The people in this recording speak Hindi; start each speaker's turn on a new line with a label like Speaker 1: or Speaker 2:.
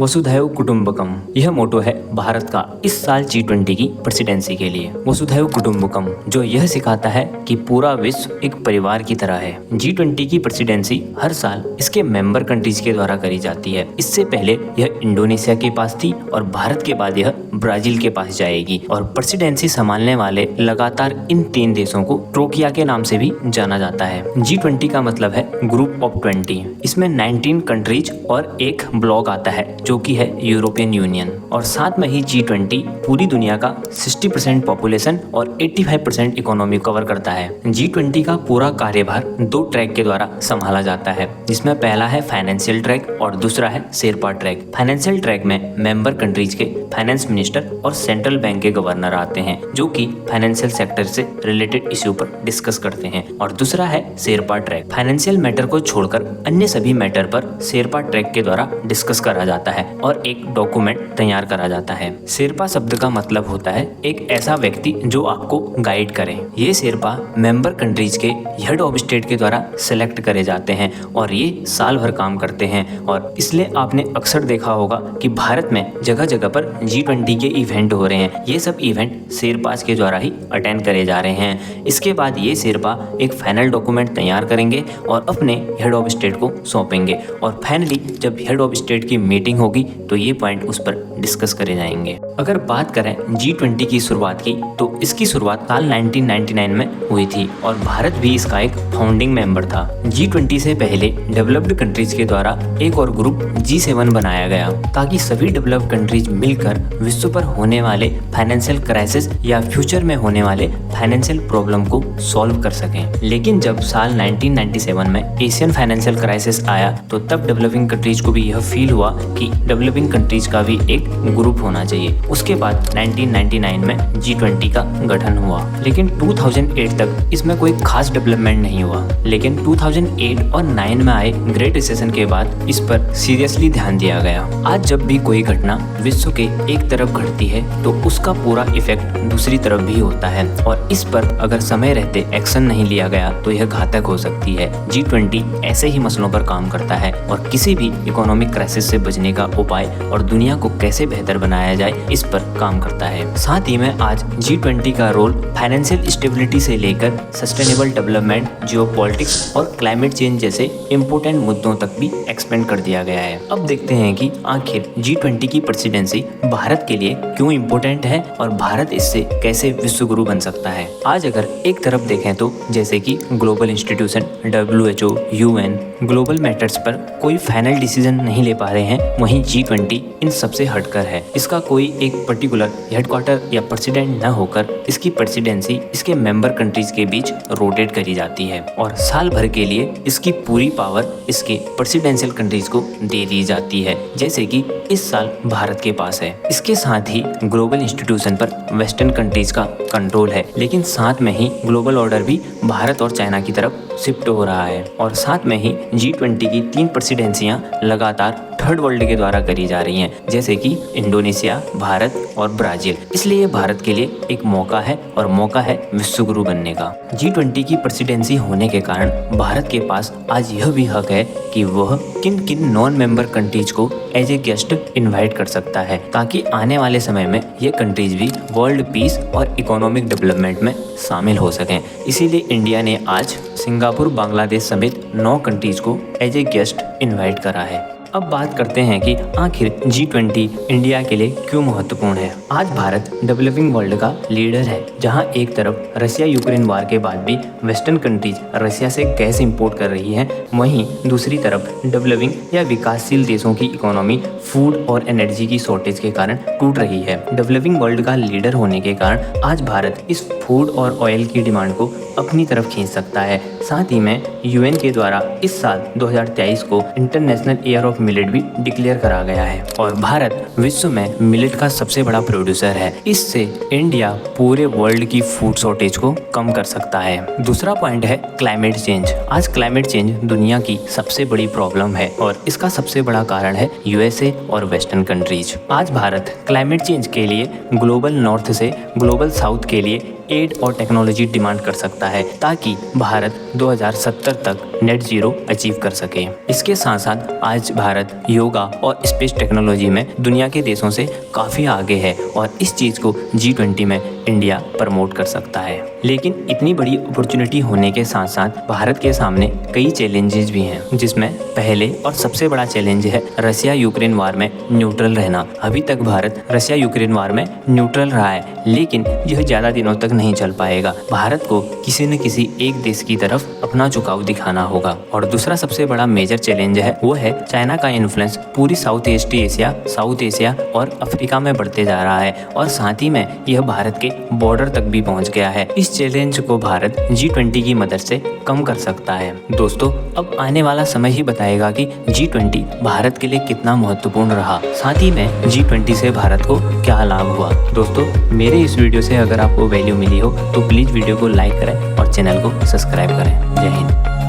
Speaker 1: वसुधैव कुटुंबकम, यह मोटो है भारत का इस साल G20 की प्रेसिडेंसी के लिए। वसुधैव कुटुंबकम जो यह सिखाता है कि पूरा विश्व एक परिवार की तरह है। G20 की प्रेसिडेंसी हर साल इसके मेंबर कंट्रीज के द्वारा करी जाती है। इससे पहले यह इंडोनेशिया के पास थी और भारत के बाद यह ब्राजील के पास जाएगी। और प्रेसिडेंसी संभालने वाले लगातार इन 3 देशों को ट्रोकिया के नाम से भी जाना जाता है। G20 का मतलब है ग्रुप ऑफ 20। इसमें 19 कंट्रीज और एक ब्लॉक आता है जो कि है यूरोपियन यूनियन। और साथ में ही G20 पूरी दुनिया का 60% पॉपुलेशन और 85% इकोनॉमी कवर करता है। G20 का पूरा कार्यभार 2 ट्रैक के द्वारा संभाला जाता है, जिसमें पहला है फाइनेंशियल ट्रैक और दूसरा है शेरपा ट्रैक। फाइनेंशियल ट्रैक में मेंबर कंट्रीज के फाइनेंस मिनिस्टर और सेंट्रल बैंक के गवर्नर आते हैं, जो कि फाइनेंशियल सेक्टर से रिलेटेड इश्यू पर डिस्कस करते हैं। और दूसरा है शेरपा ट्रैक। फाइनेंशियल मैटर को छोड़कर अन्य सभी मैटर पर शेरपा ट्रैक के द्वारा डिस्कस करा जाता है और एक डॉक्यूमेंट तैयार करा जाता है। शेरपा शब्द का मतलब होता है एक ऐसा व्यक्ति जो आपको गाइड करे। ये शेरपा मेंबर कंट्रीज के हेड ऑफ स्टेट के द्वारा सिलेक्ट करे जाते हैं और ये साल भर काम करते हैं। और इसलिए आपने अक्सर देखा होगा कि भारत में जगह जगह पर G20 के इवेंट हो रहे हैं। ये सब इवेंट शेरपास के द्वारा ही अटेंड करे जा रहे हैं। इसके बाद ये शेरपा एक फाइनल डॉक्यूमेंट तैयार करेंगे और अपने हेड ऑफ स्टेट को सौंपेंगे। और फाइनली जब हेड ऑफ स्टेट की मीटिंग होगी तो ये पॉइंट उस पर डिस्कस करे जाएंगे। अगर बात करें G20 की शुरुआत की तो इसकी शुरुआत साल 1999 में हुई थी और भारत भी इसका एक फाउंडिंग मेंबर था। G20 से पहले डेवलप्ड कंट्रीज के द्वारा एक और ग्रुप G7 बनाया गया ताकि सभी डेवलप्ड कंट्रीज मिलकर विश्व पर होने वाले फाइनेंशियल क्राइसिस या फ्यूचर में होने वाले फाइनेंशियल प्रॉब्लम को सॉल्व कर सकें। लेकिन जब साल 1997 में एशियन फाइनेंशियल क्राइसिस आया तो तब डेवलपिंग कंट्रीज को भी यह फील हुआ कि डेवलपिंग कंट्रीज का भी एक ग्रुप होना चाहिए। उसके बाद 1999 में G20 का गठन हुआ, लेकिन 2008 तक इसमें कोई खास डेवलपमेंट नहीं हुआ। लेकिन 2008 और 9 में आए ग्रेट रिसेशन के बाद इस पर सीरियसली ध्यान दिया गया। आज जब भी कोई घटना विश्व के एक तरफ घटती है तो उसका पूरा इफेक्ट दूसरी तरफ भी होता है और इस पर अगर समय रहते एक्शन नहीं लिया गया तो यह घातक हो सकती है। G20 ऐसे ही मसलों पर काम करता है और किसी भी इकोनॉमिक क्राइसिस से बचने का उपाय और दुनिया को कैसे बेहतर बनाया जाए इस पर काम करता है। साथ ही में आज G20 का रोल फाइनेंशियल स्टेबिलिटी से लेकर सस्टेनेबल डेवलपमेंट, जियोपॉलिटिक्स और क्लाइमेट चेंज जैसे इम्पोर्टेंट मुद्दों तक भी एक्सपेंड कर दिया गया है। अब देखते हैं कि आखिर G20 की प्रेसिडेंसी भारत के लिए क्यों इम्पोर्टेंट है और भारत इससे कैसे विश्व गुरु बन सकता है। आज अगर एक तरफ देखें तो जैसे कि global institution WHO, UN global matters पर कोई फाइनल डिसीजन नहीं ले पा रहे हैं, वहीं G20 इन सबसे हटकर है। इसका कोई एक पर्टिकुलर हेडक्वार्टर या प्रेसिडेंट न होकर इसकी प्रेसिडेंसी इसके मेंबर कंट्रीज के बीच रोटेट करी जाती है और साल भर के लिए इसकी पूरी पावर इसके प्रेसिडेंशियल कंट्रीज को दे दी जाती है, जैसे कि इस साल भारत के पास है। इसके साथ ही ग्लोबल इंस्टीट्यूशन पर वेस्टर्न कंट्रीज का कंट्रोल है, लेकिन साथ में ही ग्लोबल ऑर्डर भी भारत और चाइना की तरफ शिफ्ट हो रहा है। और साथ में ही G20 की 3 प्रेसिडेंसियां लगातार थर्ड वर्ल्ड के द्वारा करी जा रही हैं, जैसे कि इंडोनेशिया, भारत और ब्राजील। इसलिए भारत के लिए एक मौका है और मौका है विश्व गुरु बनने का। G20 की प्रेसिडेंसी होने के कारण भारत के पास आज यह भी हक है कि वह किन किन नॉन मेंबर कंट्रीज को एज ए गेस्ट इनवाइट कर सकता है, ताकि आने वाले समय में ये कंट्रीज भी वर्ल्ड पीस और इकोनॉमिक डेवलपमेंट में शामिल हो सकें। इसीलिए इंडिया ने आज सिंगापुर, बांग्लादेश समेत 9 कंट्रीज को एज ए गेस्ट इनवाइट करा है। अब बात करते हैं कि आखिर G20 इंडिया के लिए क्यों महत्वपूर्ण है। आज भारत डेवलपिंग वर्ल्ड का लीडर है, जहां एक तरफ रशिया यूक्रेन वार के बाद भी वेस्टर्न कंट्रीज रशिया से गैस इंपोर्ट कर रही हैं, वहीं दूसरी तरफ डेवलपिंग या विकासशील देशों की इकोनॉमी फूड और एनर्जी की शॉर्टेज के कारण टूट रही है। डेवलपिंग वर्ल्ड का लीडर होने के कारण आज भारत इस फूड और ऑयल की डिमांड को अपनी तरफ खींच सकता है। साथ ही में UN के द्वारा इस साल 2023 को इंटरनेशनल ईयर ऑफ मिलेट भी डिक्लेयर करा गया है और भारत विश्व में मिलेट का सबसे बड़ा प्रोड्यूसर है। इससे इंडिया पूरे वर्ल्ड की फूड शॉर्टेज को कम कर सकता है। दूसरा पॉइंट है क्लाइमेट चेंज। आज क्लाइमेट चेंज दुनिया की सबसे बड़ी प्रॉब्लम है और इसका सबसे बड़ा कारण है USA और वेस्टर्न कंट्रीज। आज भारत क्लाइमेट चेंज के लिए ग्लोबल नॉर्थ से ग्लोबल साउथ के लिए एड और टेक्नोलॉजी डिमांड कर सकता है, ताकि भारत 2070 तक नेट जीरो अचीव कर सके। इसके साथ साथ आज भारत योगा और स्पेस टेक्नोलॉजी में दुनिया के देशों से काफ़ी आगे है और इस चीज़ को G20 में इंडिया प्रमोट कर सकता है। लेकिन इतनी बड़ी अपॉर्चुनिटी होने के साथ साथ भारत के सामने कई चैलेंजेस भी हैं, जिसमें पहले और सबसे बड़ा चैलेंज है रसिया यूक्रेन वार में न्यूट्रल रहना। अभी तक भारत रसिया यूक्रेन वार में न्यूट्रल रहा है, लेकिन यह ज़्यादा दिनों तक नहीं चल पाएगा। भारत को किसी न किसी एक देश की तरफ अपना झुकाव दिखाना होगा। और दूसरा सबसे बड़ा मेजर चैलेंज है वो है चाइना का इन्फ्लुएंस पूरी साउथ एशिया और अफ्रीका में बढ़ते जा रहा है और साथ ही में यह भारत के बॉर्डर तक भी पहुंच गया है। इस चैलेंज को भारत G20 की मदद से कम कर सकता है। दोस्तों, अब आने वाला समय ही बताएगा कि G20 भारत के लिए कितना महत्वपूर्ण रहा, साथ ही में G20 से भारत को क्या लाभ हुआ। दोस्तों, मेरे इस वीडियो से अगर आपको वैल्यू मिली हो तो प्लीज़ वीडियो को लाइक करें और चैनल को सब्सक्राइब करें। जय हिंद।